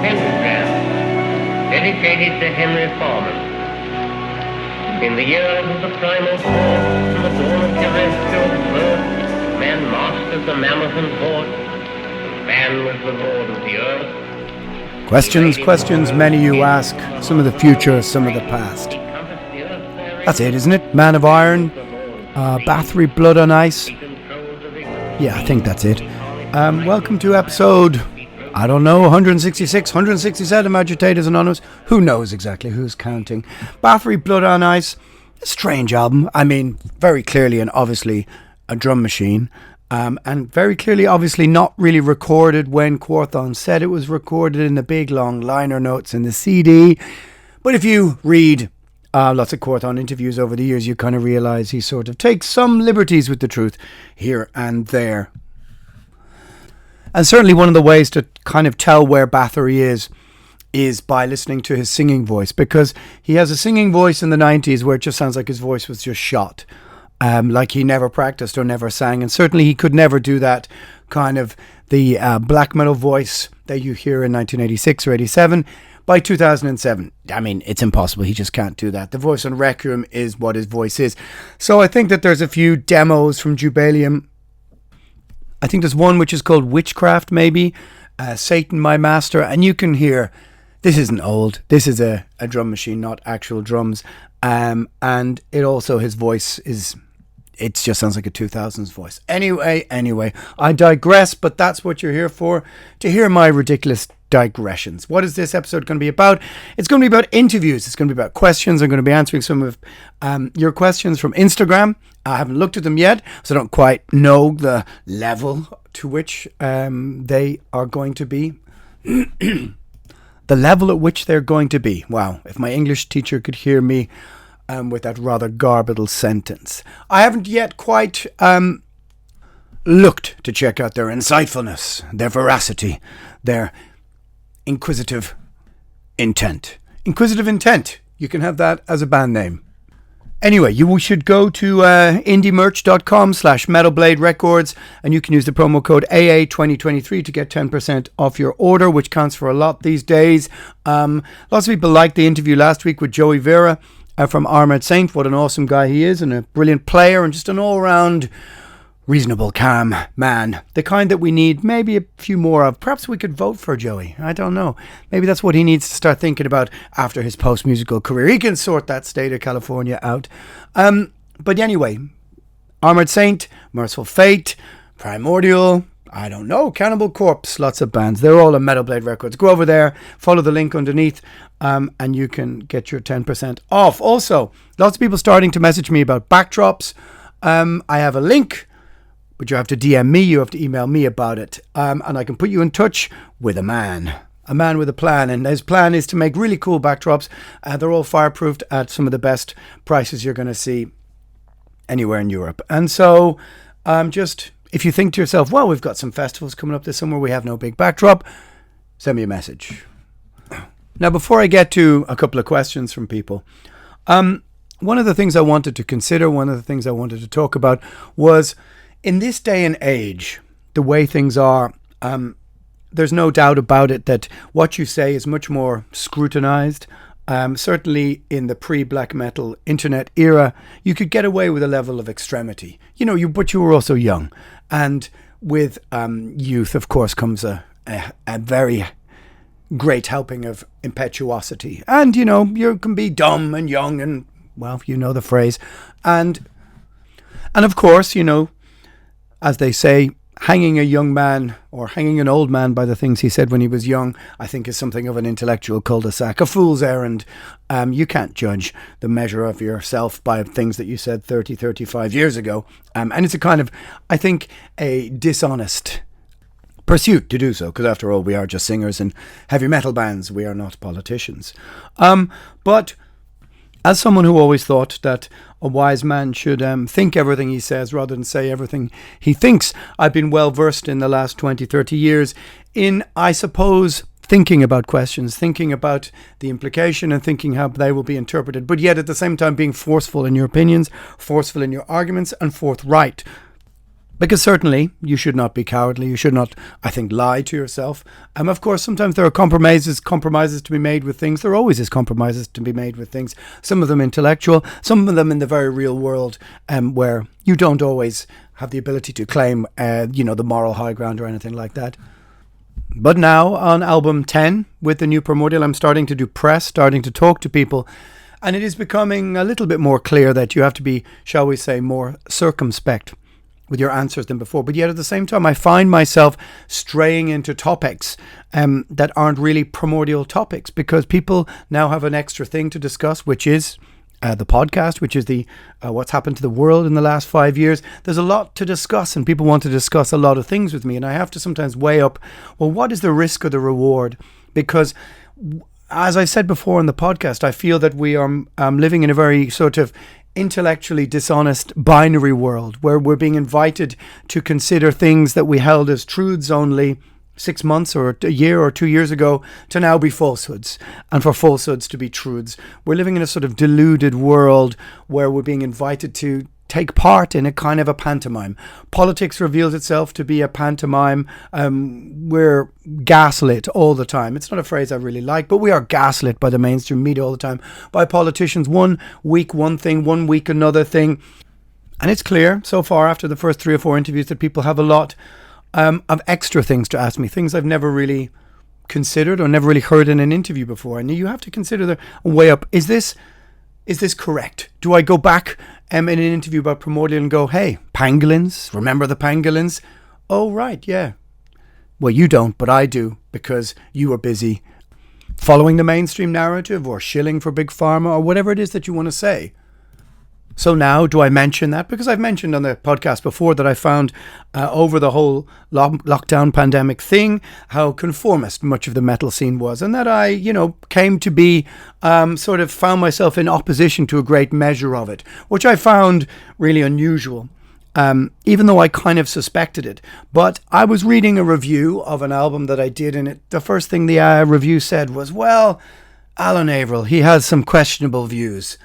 pentagram dedicated to Henry Foreman. In the years of the primal force and the dawn of terrestrial birth, man mastered the mammoth and horde, and man was the lord of the earth. Questions, many you ask, some of the future, some of the past. That's it, isn't it? Man of Iron, Bathory, Blood on Ice. Yeah, I think that's it. Welcome to episode, 166, 167 Agitators Anonymous. Who knows exactly, who's counting? Bathory, Blood on Ice, a strange album. I mean, very clearly and obviously a drum machine. And very clearly, obviously, not really recorded when Quorthon said it was recorded in the big long liner notes in the CD. But if you read lots of Quorthon interviews over the years, you kind of realise he sort of takes some liberties with the truth here and there. And certainly one of the ways to kind of tell where Bathory is by listening to his singing voice, because he has a singing voice in the 90s where it just sounds like his voice was just shot. Like he never practiced or never sang, and certainly he could never do that kind of the black metal voice that you hear in 1986 or 87. By 2007, I mean, it's impossible. He just can't do that. The voice on Requiem is what his voice is. So I think that there's a few demos from Jubelium. I think there's one which is called Witchcraft, maybe, Satan My Master, and you can hear, this isn't old, this is a drum machine, not actual drums, and it also, his voice is, it just sounds like a 2000s voice. Anyway, I digress, but that's what you're here for, to hear my ridiculous digressions. What is this episode going to be about? It's going to be about interviews. It's going to be about questions. I'm going to be answering some of your questions from Instagram. I haven't looked at them yet, so I don't quite know the level to which they are going to be. The level at which they're going to be. Wow, if my English teacher could hear me with that rather garbled sentence. I haven't yet quite looked to check out their insightfulness, their veracity, their inquisitive intent. Inquisitive Intent. You can have that as a band name. Anyway, you should go to indiemerch.com/Metal Records, and you can use the promo code AA2023 to get 10% off your order, which counts for a lot these days. Lots of people liked the interview last week with Joey Vera from Armored Saint. What an awesome guy he is, and a brilliant player, and just an all-round reasonable, calm man. The kind that we need maybe a few more of. Perhaps we could vote for Joey. I don't know. Maybe that's what he needs to start thinking about after his post-musical career. He can sort that state of California out. But anyway, Armored Saint, Merciful Fate, Primordial, I don't know, Cannibal Corpse, lots of bands. They're all on Metal Blade Records. Go over there, follow the link underneath, and you can get your 10% off. Also, lots of people starting to message me about backdrops. I have a link, but you have to DM me, you have to email me about it. And I can put you in touch with a man with a plan. And his plan is to make really cool backdrops. They're all fireproofed at some of the best prices you're going to see anywhere in Europe. And so just, if you think to yourself, well, we've got some festivals coming up this summer, we have no big backdrop, send me a message. Now, before I get to a couple of questions from people, one of the things I wanted to consider, one of the things I wanted to talk about was, in this day and age, the way things are, there's no doubt about it that what you say is much more scrutinized. Certainly in the pre-black metal internet era, you could get away with a level of extremity. But you were also young. And with youth, of course, comes a very great helping of impetuosity. And, you can be dumb and young and, well, you know the phrase. And of course, as they say, hanging a young man or hanging an old man by the things he said when he was young, I think is something of an intellectual cul-de-sac, a fool's errand. You can't judge the measure of yourself by things that you said 30, 35 years ago. And it's a kind of, I think, a dishonest pursuit to do so, because after all, we are just singers in heavy metal bands. We are not politicians. But as someone who always thought that a wise man should think everything he says rather than say everything he thinks, I've been well versed in the last 20, 30 years in, I suppose, thinking about questions, thinking about the implication and thinking how they will be interpreted, but yet at the same time being forceful in your opinions, forceful in your arguments, and forthright. Because certainly you should not be cowardly. You should not, I think, lie to yourself. Of course, sometimes there are compromises to be made with things. There always is compromises to be made with things. Some of them intellectual, some of them in the very real world, where you don't always have the ability to claim, the moral high ground or anything like that. But now on album 10 with the new Primordial, I'm starting to do press, starting to talk to people. And it is becoming a little bit more clear that you have to be, shall we say, more circumspect with your answers than before. But yet at the same time, I find myself straying into topics that aren't really primordial topics, because people now have an extra thing to discuss, which is the podcast, which is the what's happened to the world in the last 5 years. There's a lot to discuss, and people want to discuss a lot of things with me. And I have to sometimes weigh up, well, what is the risk or the reward? Because as I said before in the podcast, I feel that we are living in a very sort of intellectually dishonest binary world, where we're being invited to consider things that we held as truths only 6 months or a year or 2 years ago to now be falsehoods, and for falsehoods to be truths. We're living in a sort of deluded world where we're being invited to take part in a kind of a pantomime. Politics reveals itself to be a pantomime. We're gaslit all the time. It's not a phrase I really like, but we are gaslit by the mainstream media all the time, by politicians. 1 week one thing, 1 week another thing. And it's clear so far after the first 3 or 4 interviews that people have a lot of extra things to ask me, things I've never really considered or never really heard in an interview before. And you have to consider and weigh up, is this correct? Do I go back in an interview about Primordial and go, hey, pangolins, remember the pangolins? Oh, right, yeah. Well, you don't, but I do, because you are busy following the mainstream narrative or shilling for Big Pharma or whatever it is that you want to say. So now, do I mention that? Because I've mentioned on the podcast before that I found over the whole lockdown pandemic thing how conformist much of the metal scene was, and that I, came to be sort of found myself in opposition to a great measure of it, which I found really unusual, even though I kind of suspected it. But I was reading a review of an album that I did, and the first thing the review said was, well, Alan Averill, he has some questionable views.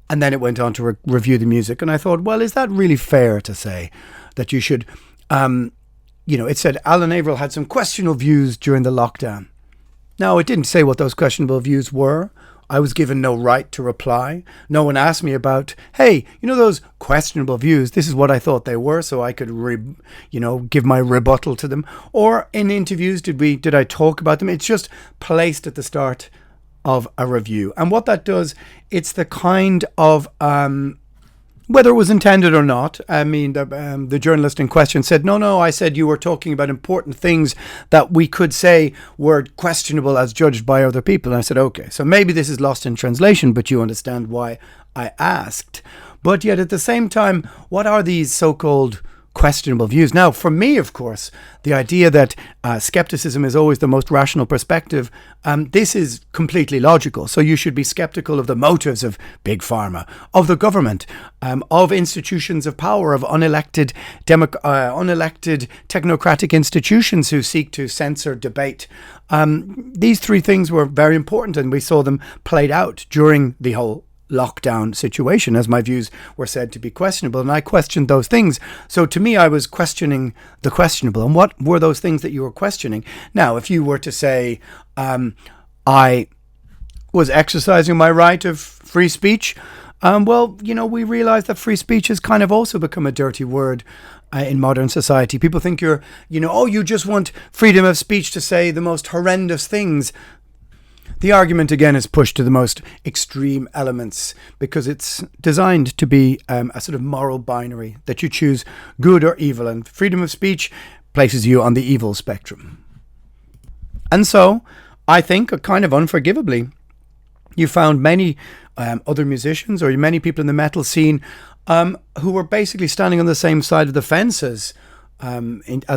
And then it went on to review the music. And I thought, well, is that really fair to say that you should, it said Alan Averill had some questionable views during the lockdown. Now, it didn't say what those questionable views were. I was given no right to reply. No one asked me about, hey, those questionable views, this is what I thought they were, so I could, give my rebuttal to them. Or in interviews, did I talk about them? It's just placed at the start of a review. And what that does, it's the kind of whether it was intended or not. I mean, the journalist in question said, no, I said you were talking about important things that we could say were questionable as judged by other people. And I said, okay, so maybe this is lost in translation, but you understand why I asked. But yet at the same time, what are these so-called questionable views? Now, for me, of course, the idea that skepticism is always the most rational perspective, this is completely logical. So you should be skeptical of the motives of Big Pharma, of the government, of institutions of power, of unelected technocratic institutions who seek to censor debate. These 3 things were very important, and we saw them played out during the whole lockdown situation, as my views were said to be questionable, and I questioned those things. So to me, I was questioning the questionable. And what were those things that you were questioning? Now, if you were to say I was exercising my right of free speech, we realize that free speech has kind of also become a dirty word in modern society. People think you just want freedom of speech to say the most horrendous things. The argument, again, is pushed to the most extreme elements because it's designed to be a sort of moral binary that you choose good or evil, and freedom of speech places you on the evil spectrum. And so, I think, kind of unforgivably, you found many other musicians or many people in the metal scene who were basically standing on the same side of the fence as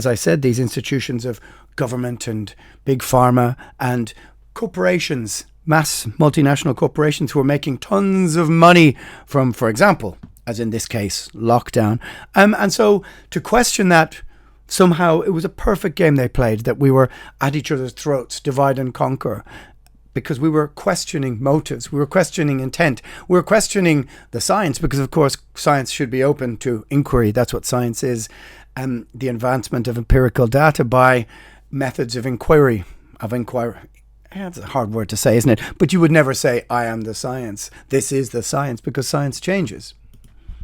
I said, these institutions of government and Big Pharma and corporations, mass multinational corporations who are making tons of money from, for example, as in this case, lockdown. And so to question that, somehow it was a perfect game they played, that we were at each other's throats, divide and conquer, because we were questioning motives, we were questioning intent, we were questioning the science, because of course science should be open to inquiry, that's what science is. the advancement of empirical data by methods of inquiry. That's a hard word to say, isn't it? But you would never say, I am the science. This is the science, because science changes.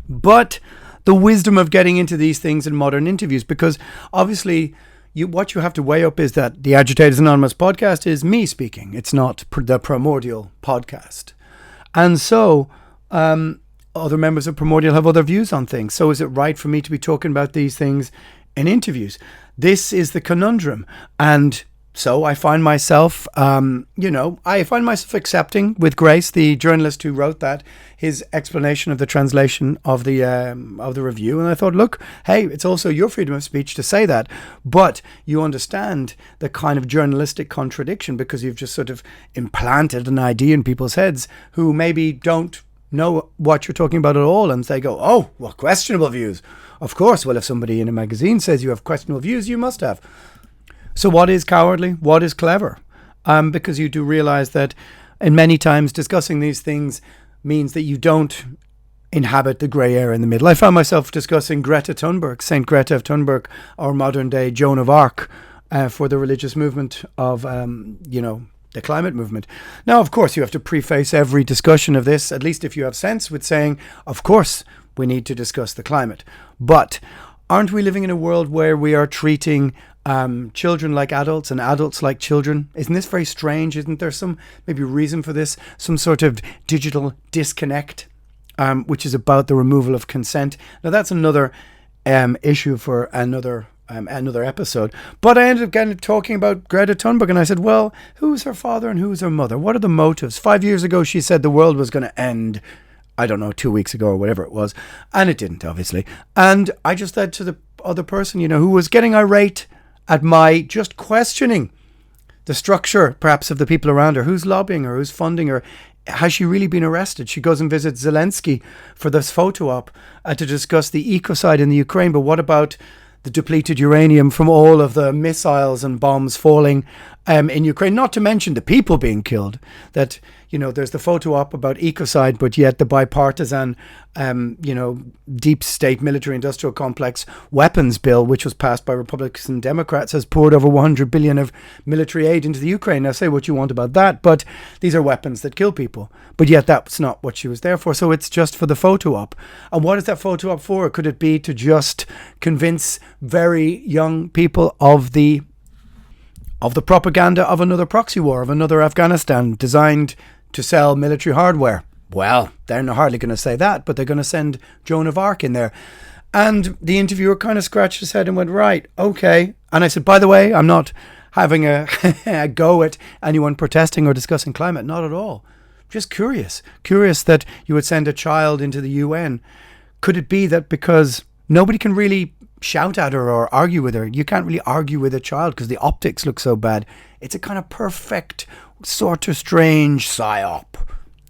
But the wisdom of getting into these things in modern interviews, because obviously what you have to weigh up is that the Agitators Anonymous podcast is me speaking. It's not the Primordial podcast. And so other members of Primordial have other views on things. So is it right for me to be talking about these things in interviews? This is the conundrum. And so I find myself, accepting with grace the journalist who wrote that, his explanation of the translation of the review. And I thought, look, hey, it's also your freedom of speech to say that. But you understand the kind of journalistic contradiction, because you've just sort of implanted an idea in people's heads who maybe don't know what you're talking about at all. And they go, oh, well, questionable views. Of course. Well, if somebody in a magazine says you have questionable views, you must have. So what is cowardly? What is clever? Because you do realize that in many times discussing these things means that you don't inhabit the grey area in the middle. I found myself discussing Greta Thunberg, Saint Greta of Thunberg, our modern day Joan of Arc, for the religious movement of, the climate movement. Now, of course, you have to preface every discussion of this, at least if you have sense, with saying, of course, we need to discuss the climate. But aren't we living in a world where we are treating children like adults and adults like children? Isn't this very strange? Isn't there some maybe reason for this? Some sort of digital disconnect, which is about the removal of consent. Now that's another issue for another episode. But I ended up getting talking about Greta Thunberg, and I said, well, who's her father and who's her mother? What are the motives? 5 years ago, she said the world was going to end, I don't know, 2 weeks ago or whatever it was. And it didn't, obviously. And I just said to the other person, who was getting irate at my just questioning the structure, perhaps, of the people around her. Who's lobbying her? Who's funding her? Has she really been arrested? She goes and visits Zelensky for this photo op to discuss the ecocide in the Ukraine. But what about the depleted uranium from all of the missiles and bombs falling in Ukraine? Not to mention the people being killed. That, there's the photo op about ecocide, but yet the bipartisan, deep state military industrial complex weapons bill, which was passed by Republicans and Democrats, has poured over 100 billion of military aid into the Ukraine. Now, say what you want about that, but these are weapons that kill people. But yet that's not what she was there for. So it's just for the photo op. And what is that photo op for? Could it be to just convince very young people of the propaganda of another proxy war, of another Afghanistan designed to sell military hardware? Well, they're not hardly going to say that, but they're going to send Joan of Arc in there. And the interviewer kind of scratched his head and went, right, okay. And I said, by the way, I'm not having a go at anyone protesting or discussing climate. Not at all. Just curious that you would send a child into the UN. Could it be that because nobody can really shout at her or argue with her? You can't really argue with a child because the optics look so bad. It's a kind of perfect, sort of strange psyop.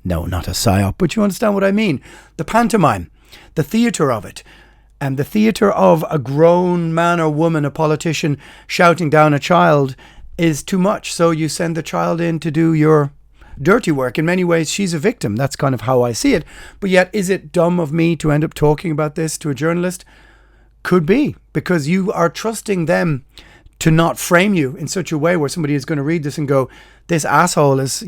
No, not a psyop, but you understand what I mean. The pantomime, the theatre of it, and the theatre of a grown man or woman, a politician, shouting down a child is too much. So you send the child in to do your dirty work. In many ways, she's a victim. That's kind of how I see it. But yet, is it dumb of me to end up talking about this to a journalist? Could be, because you are trusting them to not frame you in such a way where somebody is going to read this and go, this asshole is,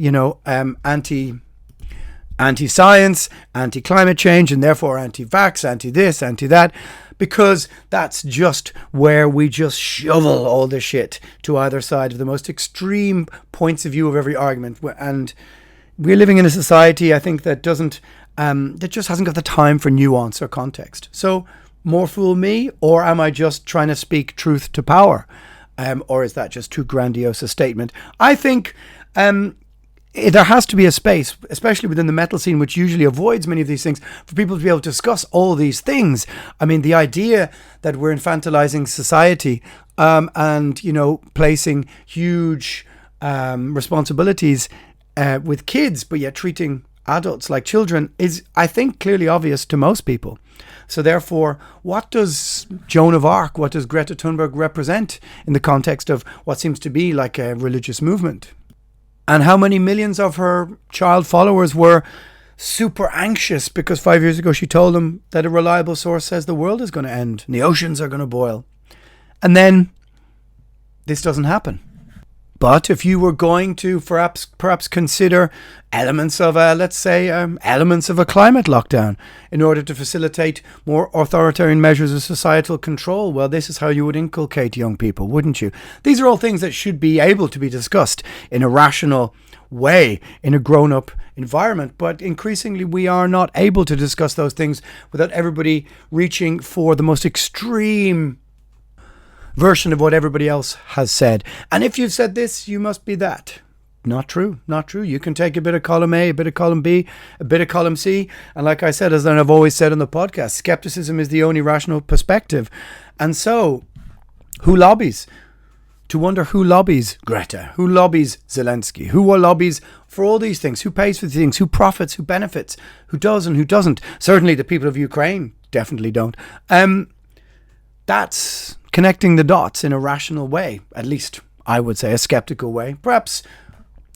anti-science, anti-climate change, and therefore anti-vax, anti-this, anti-that, because that's just where we just shovel all the shit to either side of the most extreme points of view of every argument. And we're living in a society, I think, that just hasn't got the time for nuance or context. So more fool me, or am I just trying to speak truth to power? Or is that just too grandiose a statement? I think there has to be a space, especially within the metal scene, which usually avoids many of these things, for people to be able to discuss all these things. I mean, the idea that we're infantilizing society and, placing huge responsibilities with kids, but yet treating adults like children is, I think, clearly obvious to most people. So therefore, what does Joan of Arc, what does Greta Thunberg represent in the context of what seems to be like a religious movement? And how many millions of her child followers were super anxious because 5 years ago she told them that a reliable source says the world is going to end and the oceans are going to boil. And then this doesn't happen. But if you were going to perhaps consider elements of elements of a climate lockdown in order to facilitate more authoritarian measures of societal control, well, this is how you would inculcate young people, wouldn't you? These are all things that should be able to be discussed in a rational way in a grown-up environment, but increasingly we are not able to discuss those things without everybody reaching for the most extreme version of what everybody else has said. And if you've said this, you must be that. Not true. You can take a bit of column A, a bit of column B, a bit of column C. And like I said, as I've always said on the podcast, skepticism is the only rational perspective. And so, who lobbies? To wonder who lobbies Greta, who lobbies Zelensky, who lobbies for all these things, who pays for these things, who profits, who benefits, who does and who doesn't. Certainly the people of Ukraine definitely don't. That's connecting the dots in a rational way, at least I would say a skeptical way. Perhaps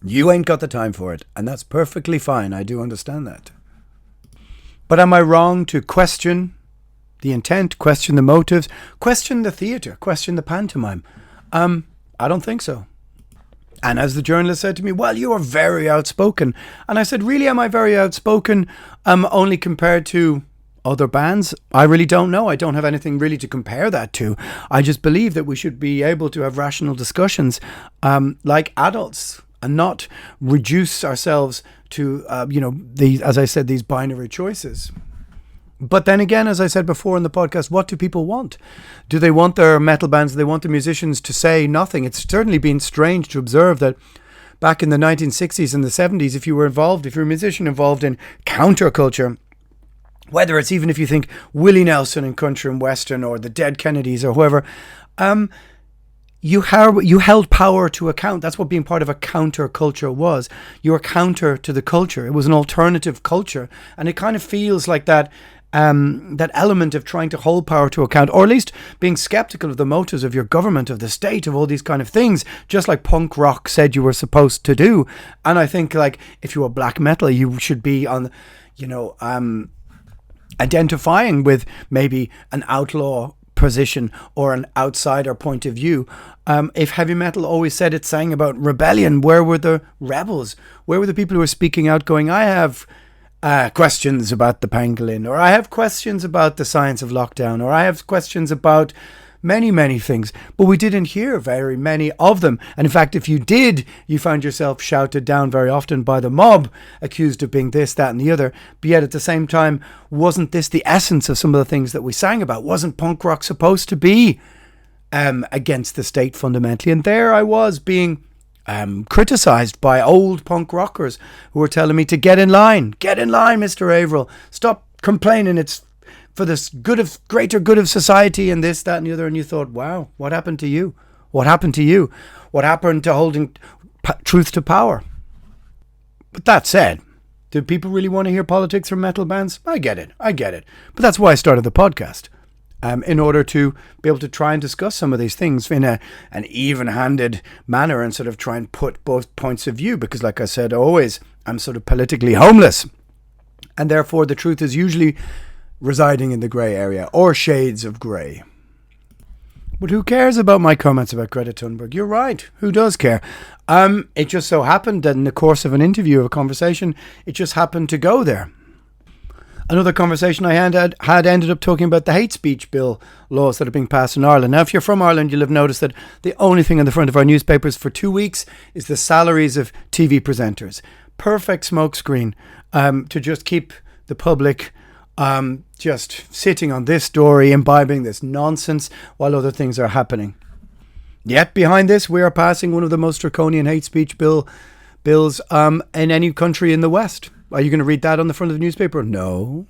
you ain't got the time for it, and that's perfectly fine. I do understand that. But am I wrong to question the intent, question the motives, question the theatre, question the pantomime? I don't think so. And as the journalist said to me, well, you are very outspoken. And I said, really, am I very outspoken? Only compared to other bands? I really don't know. I don't have anything really to compare that to. I just believe that we should be able to have rational discussions like adults and not reduce ourselves to, as I said, these binary choices. But then again, as I said before in the podcast, what do people want? Do they want their metal bands, do they want the musicians to say nothing? It's certainly been strange to observe that back in the 1960s and the 70s, if you're a musician involved in counterculture, whether it's even if you think Willie Nelson in country and western or the Dead Kennedys or whoever, you held power to account. That's what being part of a counterculture was. You were counter to the culture. It was an alternative culture. And it kind of feels like that element of trying to hold power to account, or at least being skeptical of the motives of your government, of the state, of all these kind of things, just like punk rock said you were supposed to do. And I think like if you were black metal, you should be on, identifying with maybe an outlaw position or an outsider point of view. If heavy metal always said it sang about rebellion, where were the rebels? Where were the people who were speaking out going, I have questions about the pangolin, or I have questions about the science of lockdown, or I have questions about many, many things, but we didn't hear very many of them. And in fact, if you did, you found yourself shouted down very often by the mob, accused of being this, that and the other. But yet at the same time, wasn't this the essence of some of the things that we sang about? Wasn't punk rock supposed to be against the state fundamentally? And there I was being criticised by old punk rockers who were telling me to get in line, Mr. Averill, stop complaining, it's for the greater good of society and this, that and the other. And you thought, wow, what happened to you? What happened to you? What happened to holding truth to power? But that said, do people really want to hear politics from metal bands? I get it. But that's why I started the podcast, in order to be able to try and discuss some of these things in an even-handed manner and sort of try and put both points of view. Because like I said, always, I'm sort of politically homeless. And therefore, the truth is usually residing in the grey area, or shades of grey. But who cares about my comments about Greta Thunberg? You're right. Who does care? It just so happened that in the course of an interview, of a conversation, it just happened to go there. Another conversation I had ended up talking about the hate speech bill laws that are being passed in Ireland. Now, if you're from Ireland, you'll have noticed that the only thing on the front of our newspapers for 2 weeks is the salaries of TV presenters. Perfect smokescreen to just keep the public just sitting on this story, imbibing this nonsense while other things are happening. Yet behind this, we are passing one of the most draconian hate speech bills in any country in the West. Are you going to read that on the front of the newspaper? No.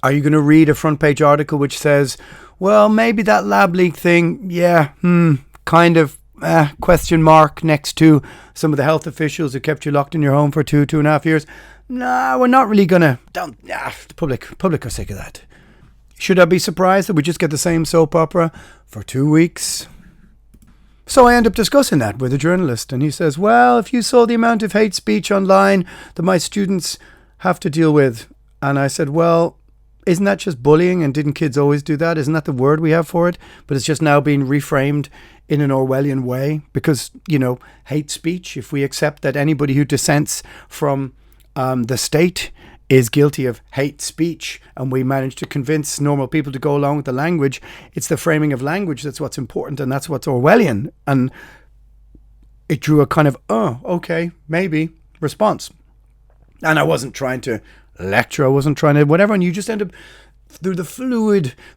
Are you going to read a front page article which says, well, maybe that lab leak thing, kind of question mark next to some of the health officials who kept you locked in your home for 2.5 years? No, we're not really going to. The public are sick of that. Should I be surprised that we just get the same soap opera for 2 weeks? So I end up discussing that with a journalist, and he says, well, if you saw the amount of hate speech online that my students have to deal with. And I said, well, isn't that just bullying? And didn't kids always do that? Isn't that the word we have for it? But it's just now being reframed in an Orwellian way because, hate speech, if we accept that anybody who dissents from the state is guilty of hate speech, and we manage to convince normal people to go along with the language, it's the framing of language that's what's important, and that's what's Orwellian. And it drew a kind of, oh, okay, maybe response. And I wasn't trying to lecture, I wasn't trying to whatever, and you just end up through the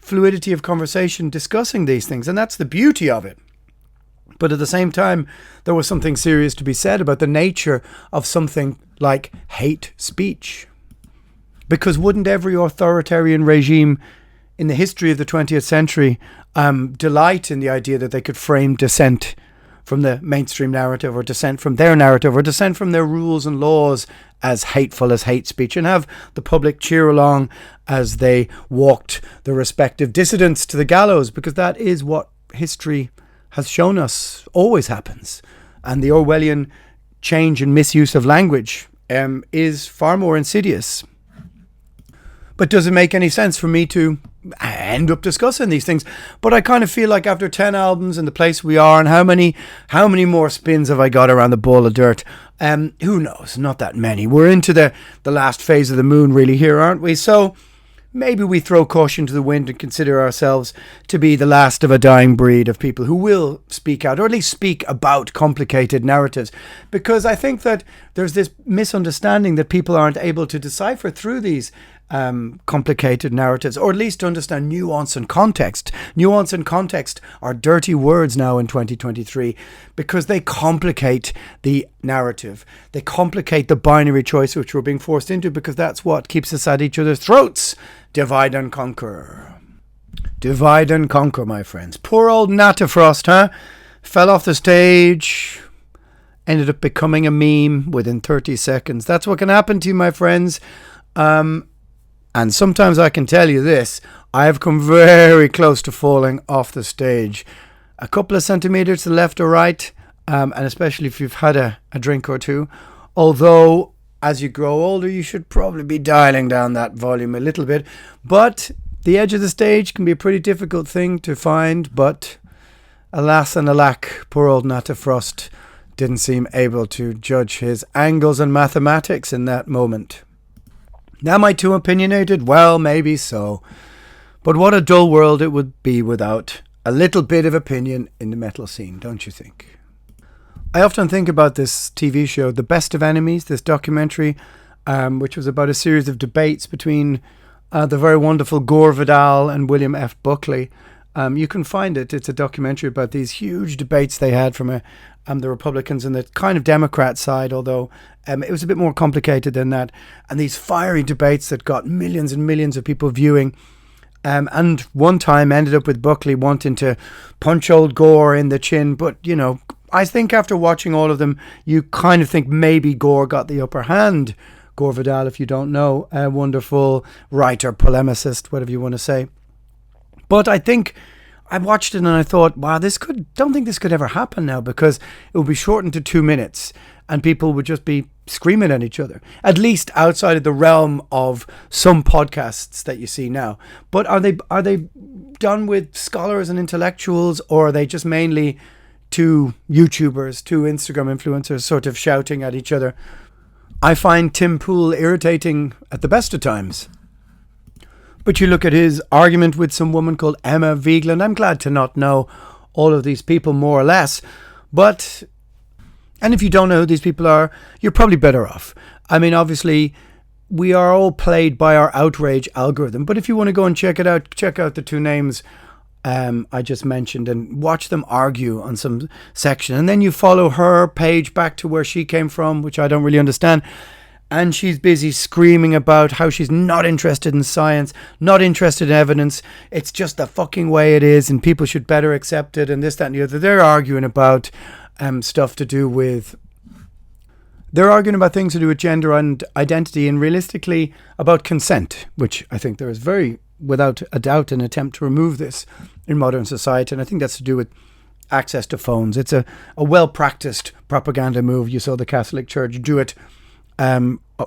fluidity of conversation discussing these things, and that's the beauty of it. But at the same time, there was something serious to be said about the nature of something like hate speech. Because wouldn't every authoritarian regime in the history of the 20th century delight in the idea that they could frame dissent from the mainstream narrative, or dissent from their narrative, or dissent from their rules and laws as hateful as hate speech, and have the public cheer along as they walked the respective dissidents to the gallows? Because that is what history has shown us always happens. And the Orwellian change and misuse of language is far more insidious. But does it make any sense for me to end up discussing these things? But I kind of feel like after 10 albums and the place we are, and how many more spins have I got around the ball of dirt? Who knows? Not that many. We're into the last phase of the moon really here, aren't we? So maybe we throw caution to the wind and consider ourselves to be the last of a dying breed of people who will speak out, or at least speak about complicated narratives. Because I think that there's this misunderstanding that people aren't able to decipher through these complicated narratives, or at least to understand nuance and context. Nuance and context are dirty words now in 2023 because they complicate the narrative. They complicate the binary choice which we're being forced into, because that's what keeps us at each other's throats. Divide and conquer. Divide and conquer, my friends. Poor old Natafrost, huh? Fell off the stage, ended up becoming a meme within 30 seconds. That's what can happen to you, my friends. And sometimes I can tell you this, I have come very close to falling off the stage. A couple of centimetres to the left or right, and especially if you've had a drink or two. Although, as you grow older, you should probably be dialing down that volume a little bit. But the edge of the stage can be a pretty difficult thing to find. But alas and alack, poor old Natafrost didn't seem able to judge his angles and mathematics in that moment. Am I too opinionated? Well, maybe so. But what a dull world it would be without a little bit of opinion in the metal scene, don't you think? I often think about this TV show, The Best of Enemies, this documentary, which was about a series of debates between the very wonderful Gore Vidal and William F. Buckley. You can find it. It's a documentary about these huge debates they had from the Republicans and the kind of Democrat side, although it was a bit more complicated than that. And these fiery debates that got millions and millions of people viewing. And one time ended up with Buckley wanting to punch old Gore in the chin. But, I think after watching all of them, you kind of think maybe Gore got the upper hand. Gore Vidal, if you don't know, a wonderful writer, polemicist, whatever you want to say. But I think I watched it and I thought, wow, don't think this could ever happen now, because it would be shortened to 2 minutes and people would just be screaming at each other, at least outside of the realm of some podcasts that you see now. But are they done with scholars and intellectuals, or are they just mainly two YouTubers, two Instagram influencers sort of shouting at each other? I find Tim Pool irritating at the best of times. But you look at his argument with some woman called Emma Vigeland. I'm glad to not know all of these people more or less. And if you don't know who these people are, you're probably better off. I mean, obviously, we are all played by our outrage algorithm. But if you want to go and check it out, check out the two names I just mentioned and watch them argue on some section. And then you follow her page back to where she came from, which I don't really understand. And she's busy screaming about how she's not interested in science, not interested in evidence. It's just the fucking way it is, and people should better accept it, and this, that, and the other. They're arguing about stuff to do with... They're arguing about things to do with gender and identity, and realistically about consent, which I think there is very, without a doubt, an attempt to remove this in modern society. And I think that's to do with access to phones. It's a well-practiced propaganda move. You saw the Catholic Church do it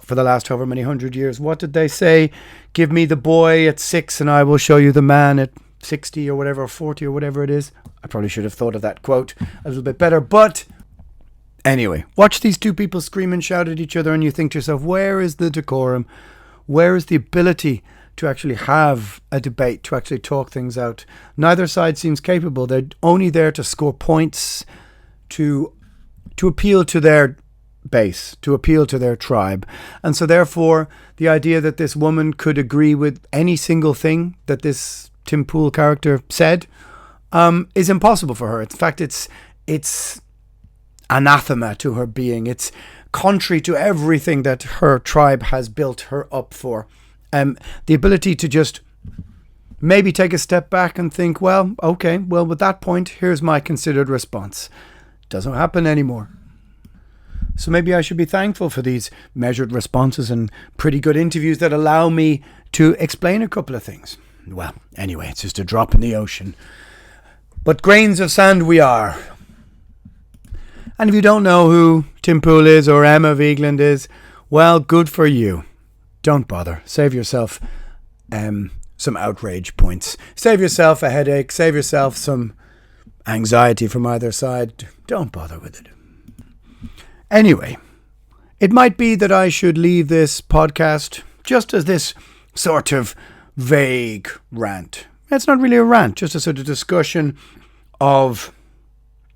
for the last however many 100 years. What did they say? Give me the boy at 6 and I will show you the man at 60 or whatever, or 40 or whatever it is. I probably should have thought of that quote a little bit better. But anyway, watch these two people scream and shout at each other and you think to yourself, where is the decorum? Where is the ability to actually have a debate, to actually talk things out? Neither side seems capable. They're only there to score points, to appeal to their base, to appeal to their tribe. And so therefore, the idea that this woman could agree with any single thing that this Tim Pool character said is impossible for her. In fact, it's anathema to her being. It's contrary to everything that her tribe has built her up for. The ability to just maybe take a step back and think, well, okay, well, with that point, here's my considered response. Doesn't happen anymore. So maybe I should be thankful for these measured responses and pretty good interviews that allow me to explain a couple of things. Well, anyway, it's just a drop in the ocean. But grains of sand we are. And if you don't know who Tim Pool is or Emma Vigeland is, well, good for you. Don't bother. Save yourself some outrage points. Save yourself a headache. Save yourself some anxiety from either side. Don't bother with it. Anyway, it might be that I should leave this podcast just as this sort of vague rant. It's not really a rant, just a sort of discussion of,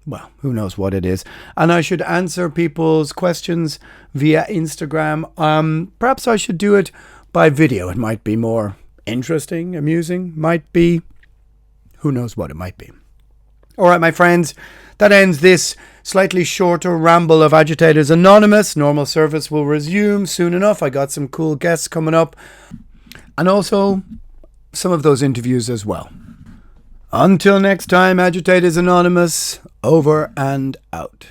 well, who knows what it is. And I should answer people's questions via Instagram. Perhaps I should do it by video. It might be more interesting, amusing, might be, who knows what it might be. All right, my friends, that ends this slightly shorter ramble of Agitators Anonymous. Normal service will resume soon enough. I got some cool guests coming up. And also some of those interviews as well. Until next time, Agitators Anonymous, over and out.